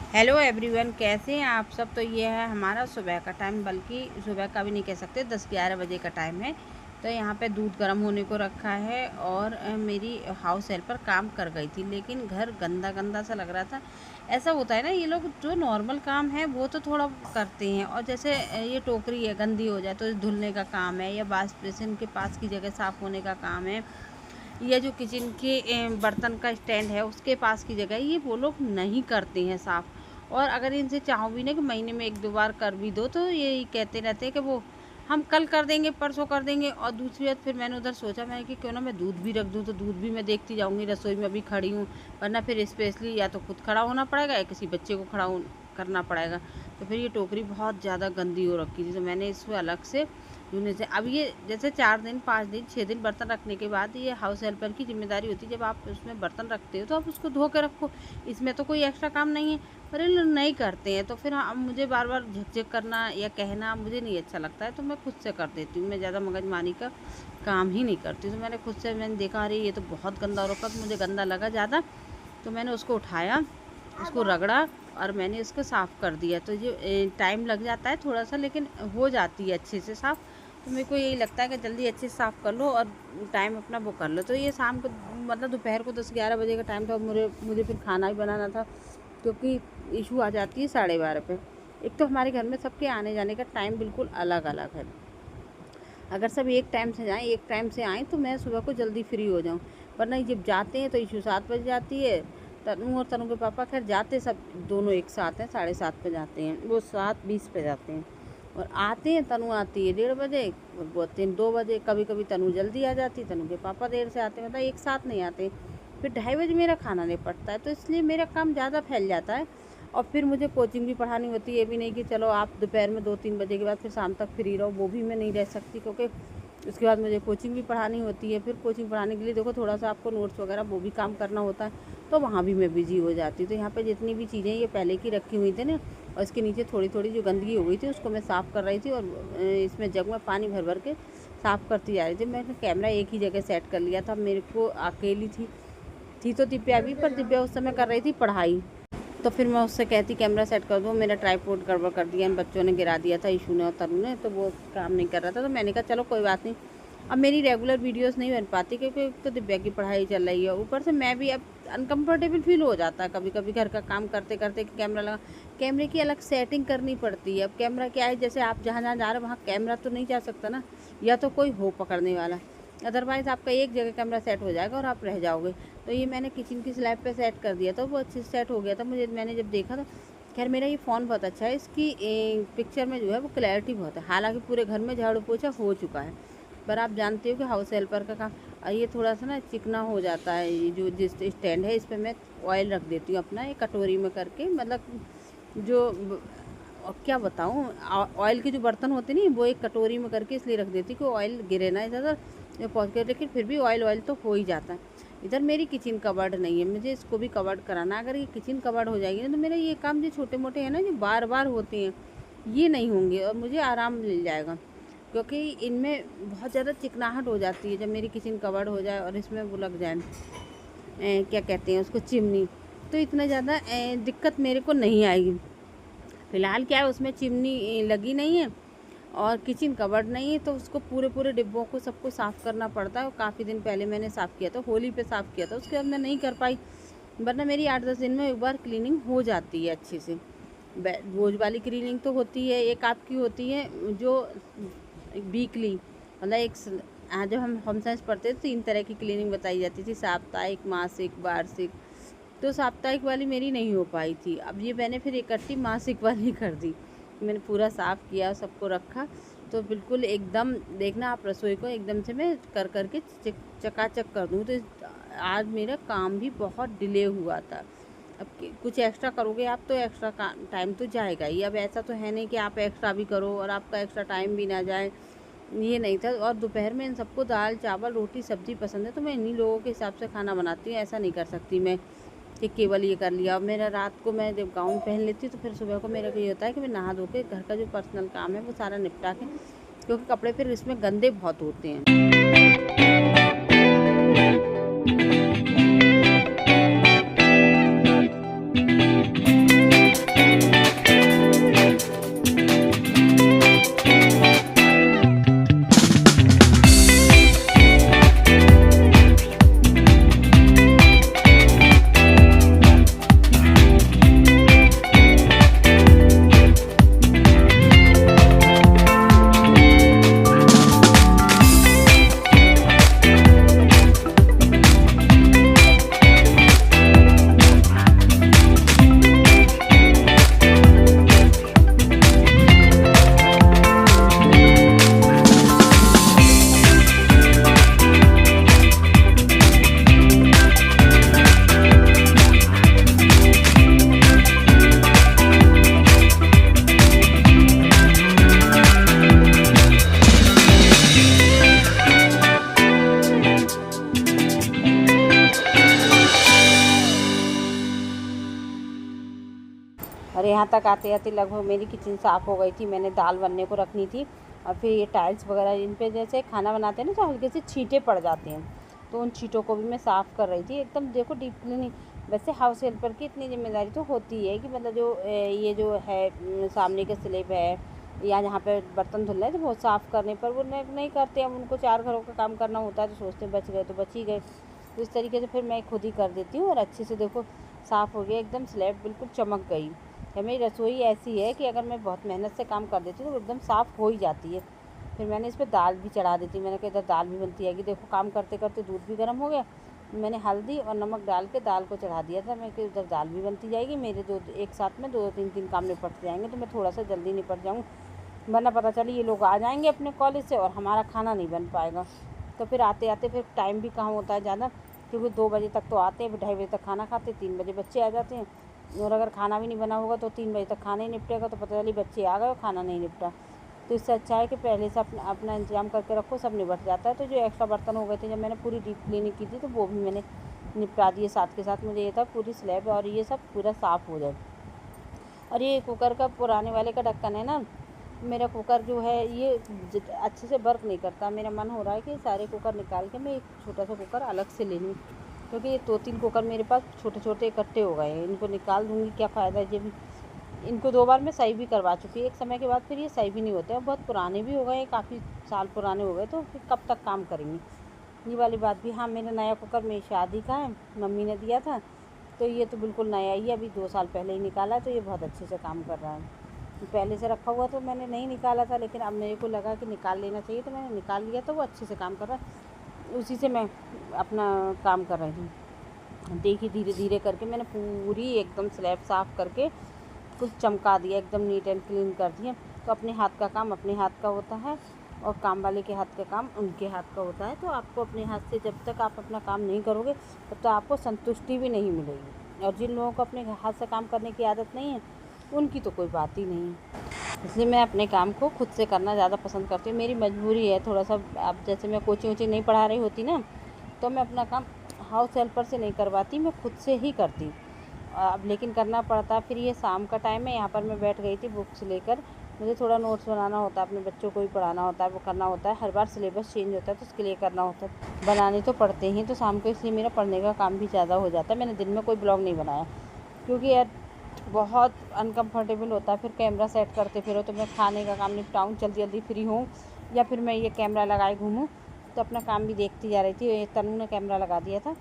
Hello everyone, कैसे हैं आप सब। तो ये है हमारा सुबह का टाइम, बल्कि सुबह का भी नहीं कह सकते, 10-11 बजे का टाइम है। तो यहाँ पे दूध गर्म होने को रखा है और मेरी हाउस हेल्पर काम कर गई थी, लेकिन घर गंदा गंदा सा लग रहा था। ऐसा होता है ना, ये लोग जो नॉर्मल काम है वो तो थोड़ा करते हैं, और जैसे ये टोकरी है गंदी हो जाए तो धुलने का काम है, या वॉश बेसिन के पास की जगह साफ़ होने का काम है, या जो किचन के बर्तन का स्टैंड है उसके पास की जगह, ये वो लोग नहीं करते हैं साफ़। और अगर इनसे चाहो भी ना कि महीने में 1-2 बार कर भी दो, तो ये कहते रहते हैं कि वो हम कल कर देंगे, परसों कर देंगे। और दूसरी बात, फिर मैंने उधर सोचा, मैंने कि क्यों ना मैं दूध भी रख दूँ, तो दूध भी मैं देखती जाऊँगी, रसोई में अभी खड़ी हूँ, वरना फिर स्पेशली या तो खुद खड़ा होना पड़ेगा या किसी बच्चे को करना पड़ेगा। तो फिर ये टोकरी बहुत ज़्यादा गंदी हो रखी थी, तो मैंने इसमें अलग से धोने से, अब ये जैसे 4 दिन 5 दिन 6 दिन बर्तन रखने के बाद ये हाउस हेल्पर की जिम्मेदारी होती है, जब आप उसमें बर्तन रखते हो तो आप उसको धो के रखो, इसमें तो कोई एक्स्ट्रा काम नहीं है। पर ये लोग नहीं करते हैं, तो फिर मुझे बार बार झकझक करना या कहना मुझे नहीं अच्छा लगता है, तो मैं खुद से कर देती हूँ। मैं ज़्यादा मगजमारी का काम ही नहीं करती, तो मैंने खुद से, मैंने देखा अरे ये तो बहुत गंदा हो रखा, तो मुझे गंदा लगा ज़्यादा, तो मैंने उसको उठाया, उसको रगड़ा और मैंने इसको साफ़ कर दिया। तो जो टाइम लग जाता है थोड़ा सा, लेकिन हो जाती है अच्छे से साफ़। तो मेरे को यही लगता है कि जल्दी अच्छे से साफ़ कर लो और टाइम अपना वो कर लो। तो ये शाम को, मतलब दोपहर को 10-11 बजे का टाइम था। मुझे फिर खाना भी बनाना था, क्योंकि इशू आ जाती है 12:30 पे। एक तो हमारे घर में सबके आने जाने का टाइम बिल्कुल अलग अलग है। अगर सब एक टाइम से जाएँ, एक टाइम से आएँ, तो मैं सुबह को जल्दी फ्री हो जाऊँ, वरना जब जाते हैं तो इशू 7 बज जाती है। तनु और तनु के पापा खैर जाते सब दोनों एक साथ हैं, 7:30 पे जाते हैं, वो 7:20 पे जाते हैं। और आते हैं, तनु आती है 1:30 बजे, और वो 2 बजे। कभी कभी तनु जल्दी आ जाती है, तनु के पापा देर से आते हैं, मतलब एक साथ नहीं आते। फिर 2:30 बजे मेरा खाना निपटता है, तो इसलिए मेरा काम ज़्यादा फैल जाता है। और फिर मुझे कोचिंग भी पढ़ानी होती है। ये भी नहीं कि चलो आप दोपहर में 2-3 बजे के बाद फिर शाम तक फ्री रहो, वो भी मैं नहीं रह सकती, क्योंकि उसके बाद मुझे कोचिंग भी पढ़ानी होती है। फिर कोचिंग पढ़ाने के लिए देखो थोड़ा सा आपको नोट्स वगैरह वो भी काम करना होता है, तो वहाँ भी मैं बिजी हो जाती हूँ। तो यहाँ पे जितनी भी चीज़ें ये पहले की रखी हुई थी ना, और इसके नीचे थोड़ी थोड़ी जो गंदगी हो गई थी उसको मैं साफ़ कर रही थी, और इसमें जग में पानी भर भर के साफ़ करती जा रही थी। मैंने कैमरा एक ही जगह सेट कर लिया था, मेरे को अकेली थी तो दिव्या भी, पर दिव्या उस समय कर रही थी पढ़ाई। तो फिर मैं उससे कहती कैमरा सेट कर दो, मेरा ट्राइपॉड गड़बड़ कर दिया, इन बच्चों ने गिरा दिया था, ईशू ने और तनु ने, तो वो काम नहीं कर रहा था। तो मैंने कहा चलो कोई बात नहीं, अब मेरी रेगुलर वीडियोस नहीं बन पाती, क्योंकि तो दिव्या की पढ़ाई चल रही है, ऊपर से मैं भी अब अनकम्फर्टेबल फील हो जाता है कभी कभी घर का काम करते करते, कैमरा लगा, कैमरे की अलग सेटिंग करनी पड़ती है। अब कैमरा क्या है, जैसे आप जहाँ जहाँ जा रहे हो वहाँ कैमरा तो नहीं जा सकता ना, या तो कोई हो पकड़ने वाला, अदरवाइज़ आपका एक जगह कैमरा सेट हो जाएगा और आप रह जाओगे। तो ये मैंने किचन की स्लैब पे सेट कर दिया था, वो अच्छे से सेट हो गया था। मैंने जब देखा, तो खैर मेरा ये फ़ोन बहुत अच्छा है, इसकी पिक्चर में जो है वो क्लैरिटी बहुत है। हालांकि पूरे घर में झाड़ू पोछा हो चुका है, पर आप जानते हो कि हाउस हेल्पर का काम, ये थोड़ा सा ना चिकना हो जाता है। ये जो जिस स्टैंड है, इस पर मैं ऑयल रख देती हूँ अपना, एक कटोरी में करके, मतलब जो और क्या बताऊँ, ऑयल के जो बर्तन होते नहीं, वो एक कटोरी में करके इसलिए रख देती कि ऑयल गिरे ना इधर पहुँच के, लेकिन फिर भी ऑयल तो हो ही जाता है। इधर मेरी किचन कबर्ड नहीं है, मुझे इसको भी कवर्ड कराना। अगर ये किचन कवर्ड हो जाएगी ना, तो मेरा ये काम जो छोटे मोटे हैं ना, जो बार बार होते हैं, ये नहीं होंगे और मुझे आराम मिल जाएगा, क्योंकि इनमें बहुत ज़्यादा चिकनाहट हो जाती है। जब मेरी किचन कवर्ड हो जाए और इसमें वो लग जाए, क्या कहते हैं उसको, चिमनी, तो इतना ज़्यादा दिक्कत मेरे को नहीं आएगी। फ़िलहाल क्या है, उसमें चिमनी लगी नहीं है और किचन कवर्ड नहीं है, तो उसको पूरे पूरे डिब्बों को सबको साफ़ करना पड़ता है। और काफ़ी दिन पहले मैंने साफ़ किया था, होली पे साफ़ किया था, उसके बाद मैं नहीं कर पाई, वरना मेरी 8-10 दिन में एक बार क्लीनिंग हो जाती है अच्छे से। रोज वाली क्लीनिंग तो होती है, एक आपकी होती है जो वीकली, मतलब जब हम होम साइंस पढ़ते थे 3 तरह की क्लीनिंग बताई जाती थी, साप्ताहिक, मासिक, वार्षिक। तो साप्ताहिक वाली मेरी नहीं हो पाई थी, अब ये मैंने फिर इकट्ठी मासिक वाली कर दी। मैंने पूरा साफ़ किया, सबको रखा, तो बिल्कुल एकदम देखना आप रसोई को एकदम से मैं कर कर के चकाचक कर दूँ। तो आज मेरा काम भी बहुत डिले हुआ था। अब कुछ एक्स्ट्रा करोगे आप, तो एक्स्ट्रा टाइम तो जाएगा ही। अब ऐसा तो है नहीं कि आप एक्स्ट्रा भी करो और आपका एक्स्ट्रा टाइम भी ना जाए, ये नहीं था। और दोपहर में इन सबको दाल चावल रोटी सब्ज़ी पसंद है, तो मैं इन्हीं लोगों के हिसाब से खाना बनाती हूँ। ऐसा नहीं कर सकती मैं कि केवल ये कर लिया। अब मेरा रात को मैं जब गाउन पहन लेती हूँ, तो फिर सुबह को मेरा ये होता है कि मैं नहा धो के घर का जो पर्सनल काम है वो सारा निपटा के, क्योंकि कपड़े फिर इसमें गंदे बहुत होते हैं। और यहाँ तक आते आते लगभग मेरी किचन साफ़ हो गई थी। मैंने दाल बनने को रखनी थी और फिर ये टाइल्स वगैरह इन पे जैसे खाना बनाते हैं ना तो हल्के से छींटे पड़ जाते हैं, तो उन छींटों को भी मैं साफ़ कर रही थी एकदम। देखो डीप क्लीनिंग, वैसे हाउस हेल्पर की इतनी जिम्मेदारी तो होती है कि मतलब जो ये जो है सामने के स्लैब है या जहाँ पे बर्तन धुल रहे हैं तो वो साफ़ करने पर वो नहीं करते हैं। उनको 4 घरों का काम करना होता है तो सोचते हैं बच गए तो बच ही गए। तो इस तरीके से फिर मैं खुद ही कर देती हूँ और अच्छे से देखो साफ़ हो गया एकदम, स्लैब बिल्कुल चमक गई। मेरी रसोई ऐसी है कि अगर मैं बहुत मेहनत से काम कर देती हूँ तो एकदम साफ़ हो ही जाती है। फिर मैंने इस पर दाल भी चढ़ा देती, मैंने कहा इधर दाल भी बनती आएगी। देखो काम करते करते दूध भी गर्म हो गया, मैंने हल्दी और नमक डाल के दाल को चढ़ा दिया था। मैं कि उधर दाल भी बनती जाएगी, मेरे दो एक साथ में 2-3 काम निपट जाएंगे। तो मैं थोड़ा सा जल्दी निपट जाऊँ, वरना पता चले ये लोग आ जाएंगे अपने कॉलेज से और हमारा खाना नहीं बन पाएगा। तो फिर आते आते फिर टाइम भी कहाँ होता है ज़्यादा, क्योंकि 2 बजे तक तो आते हैं, फिर 2:30 बजे तक खाना खाते, 3 बजे बच्चे आ जाते हैं। और अगर खाना भी नहीं बना होगा तो 3 बजे तक खाना ही निपटेगा, तो पता चली बच्चे आ गए और खाना नहीं निपटा। तो इससे अच्छा है कि पहले से अपना इंतजाम करके रखो, सब निपट जाता है। तो जो एक्स्ट्रा बर्तन हो गए थे जब मैंने पूरी डीप क्लीनिंग की थी तो वो भी मैंने निपटा दिए साथ के साथ। मुझे ये था पूरी स्लैब और ये सब पूरा साफ़ हो जाए। और ये कुकर का पुराने वाले का ढक्कन है ना, मेरा कुकर जो है ये अच्छे से वर्क नहीं करता। मेरा मन हो रहा है कि सारे कुकर निकाल के मैं एक छोटा सा कुकर अलग से ले लूँ, क्योंकि ये 2-3 कुकर मेरे पास छोटे छोटे इकट्ठे हो गए हैं। इनको निकाल दूँगी, क्या फ़ायदा है जब इनको 2 बार मैं सही भी करवा चुकी। एक समय के बाद फिर ये सही भी नहीं होते हैं, बहुत पुराने भी हो गए, काफ़ी साल पुराने हो गए, तो फिर कब तक काम करेंगे। ये वाली बात भी। हाँ, मेरा नया कुकर मेरी शादी का है, मम्मी ने दिया था, तो ये तो बिल्कुल नया ही है, अभी 2 साल पहले ही निकाला है, तो ये बहुत अच्छे से काम कर रहा है। पहले से रखा हुआ तो मैंने नहीं निकाला था, लेकिन अब मेरे को लगा कि निकाल लेना चाहिए तो मैंने निकाल लिया, तो वो अच्छे से काम कर रहा है। उसी से मैं अपना काम कर रही हूँ। देखिए धीरे धीरे करके मैंने पूरी एकदम स्लैब साफ़ करके कुछ चमका दिया, एकदम नीट एंड क्लीन कर दिया। तो अपने हाथ का काम अपने हाथ का होता है और काम वाले के हाथ का काम उनके हाथ का होता है। तो आपको अपने हाथ से जब तक आप अपना काम नहीं करोगे तब तक आपको संतुष्टि भी नहीं मिलेगी। और जिन लोगों को अपने हाथ से काम करने की आदत नहीं है उनकी तो कोई बात ही नहीं है। इसलिए मैं अपने काम को खुद से करना ज़्यादा पसंद करती हूँ। मेरी मजबूरी है थोड़ा सा। अब जैसे मैं कोचिंग वोचिंग नहीं पढ़ा रही होती ना, तो मैं अपना काम हाउस हेल्पर से नहीं करवाती, मैं खुद से ही करती। अब लेकिन करना पड़ता। फिर ये शाम का टाइम है, यहाँ पर मैं बैठ गई थी बुक्स लेकर। मुझे थोड़ा नोट्स बनाना होता है, अपने बच्चों को भी पढ़ाना होता है, वो करना होता है। हर बार सिलेबस चेंज होता है तो उसके लिए करना होता है, बनाने तो पड़ते ही। तो शाम को इसलिए मेरा पढ़ने का काम भी ज़्यादा हो जाता है। मैंने दिन में कोई ब्लॉग नहीं बनाया, क्योंकि यार बहुत अनकम्फर्टेबल होता है। फिर कैमरा सेट करते फिरो, तो मैं खाने का काम निपटाऊँ, जल्दी जल्दी फ्री हूँ, या फिर मैं ये कैमरा लगाए घूमूँ। तो अपना काम भी देखती जा रही थी। ये तनु ने कैमरा लगा दिया था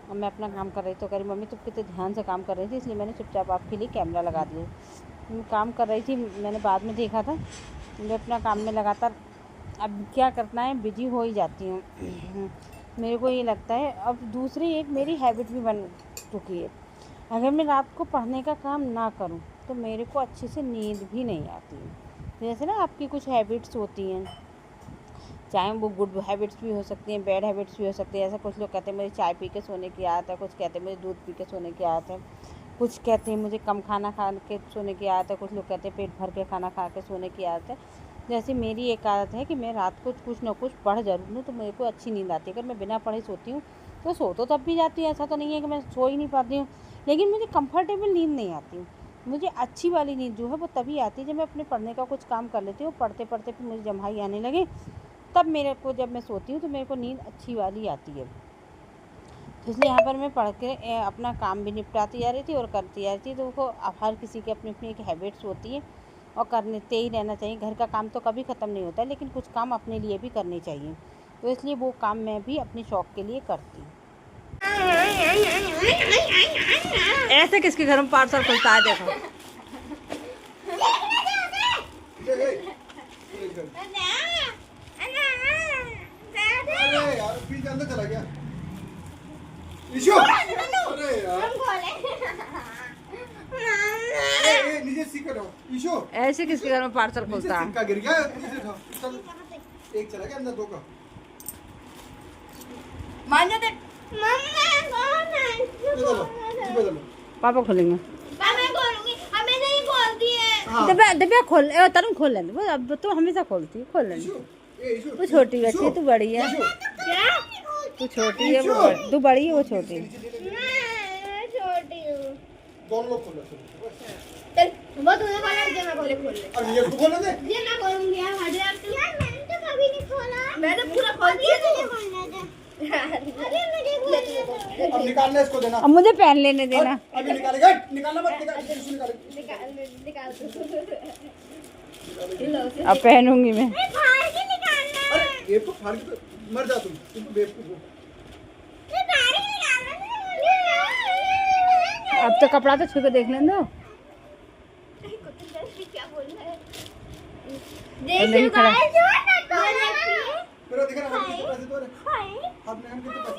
और मैं अपना काम कर रही थी। तो कह रही मम्मी तुम कितने ध्यान से काम कर रही थी, इसलिए मैंने चुपचाप आपके लिए कैमरा लगा दिया। मैं काम कर रही थी, मैंने बाद में देखा था। मैं अपना काम में लगातार अब क्या करना है, बिजी हो ही जाती हूँ। मेरे को ये लगता है। अब दूसरी एक मेरी हैबिट भी बन चुकी है, अगर मैं रात को पढ़ने का काम ना करूं तो मेरे को अच्छे से नींद भी नहीं आती है। जैसे ना आपकी कुछ हैबिट्स होती हैं, चाहे वो गुड हैबिट्स भी हो सकती हैं, बैड हैबिट्स भी हो सकती हैं। ऐसा कुछ लोग कहते हैं मुझे चाय पी के सोने की आदत है, कुछ कहते हैं मुझे दूध पी के सोने की आदत है, कुछ कहते हैं मुझे कम खाना खा के सोने की आदत है, कुछ लोग कहते हैं पेट भर के खाना खा के सोने की आदत है। जैसे मेरी एक आदत है कि मैं रात को कुछ ना कुछ पढ़ ज़रूर लूँ तो मेरे को अच्छी नींद आती है। अगर मैं बिना पढ़े सोती हूँ तो सो तो तब भी जाती है, ऐसा तो नहीं है कि मैं सो ही नहीं पाती हूँ, लेकिन मुझे कंफर्टेबल नींद नहीं आती। मुझे अच्छी वाली नींद जो है वो तभी आती है जब मैं अपने पढ़ने का कुछ काम कर लेती हूँ। पढ़ते पढ़ते फिर मुझे जम्हाई आने लगे, तब मेरे को जब मैं सोती हूँ तो मेरे को नींद अच्छी वाली आती है। तो इसलिए यहाँ पर मैं पढ़ के अपना काम भी निपटाती जा रही थी और करती जा रही थी। तो वो हर किसी की अपनी अपनी एक हैबिट्स होती है और करते ही रहना चाहिए। घर का काम तो कभी ख़त्म नहीं होता, लेकिन कुछ काम अपने लिए भी करने चाहिए। तो इसलिए वो काम मैं भी अपने शौक़ के लिए करती हूँ। ऐसे किसके घर में पार्सल खुलता है, देखो। अरे यार फ्रिज अंदर चला गया। ईशु अरे यार ए नीचे सिक्का रहो ईशु। ऐसे किसके घर में पार्सल खुलता है? सिक्का गिर गया नीचे था। चल एक चला गया अंदर, दो का मान जाते मम्मा कौन है? चलो पापा खोलेंगे। मैं खोलूंगी, हमें नहीं खोलती है। दबिया खोल, तरुण खोल लेंगे वो। अब तो हमेशा खोलती है, खोल लेंगे। तू छोटी बच्ची है, तू बड़ी है। क्या? तू छोटी है, वो तू बड़ी है, वो छोटी है। मैं छोटी हूँ। दोनों लोग खोलो। चल वो तूने खोला है, मैं खोले खोल ले। अब ये इसको खोलने दे। ये मैं खोलूंगी यार, हट यार तू। यार मैंने तो कभी नहीं खोला। मैंने पूरा खोल दिया तुझे खोलने दे। अरे मुझे खोलने दे। अब निकालने इसको देना। अब मुझे पहन लेने देना। अभी निकालेगा, निकालना मत, निकाल टिश्यू निकाल। निकाल अब पहनूंगी मैं। अरे फाड़ के निकालना। अरे ये तो फाड़ के तो मर जा तुम तो बेवकूफ हो। ये फाड़ के निकालना। अब तो कपड़ा तो छू के देख लें दो। क्या बोल रहा है? नहीं देख खड़ा। गाइस, जो है ना तो मेरा दिख रहा है, हाथ में कितने पैसे? हाय हाथ में हम कितने पैसे?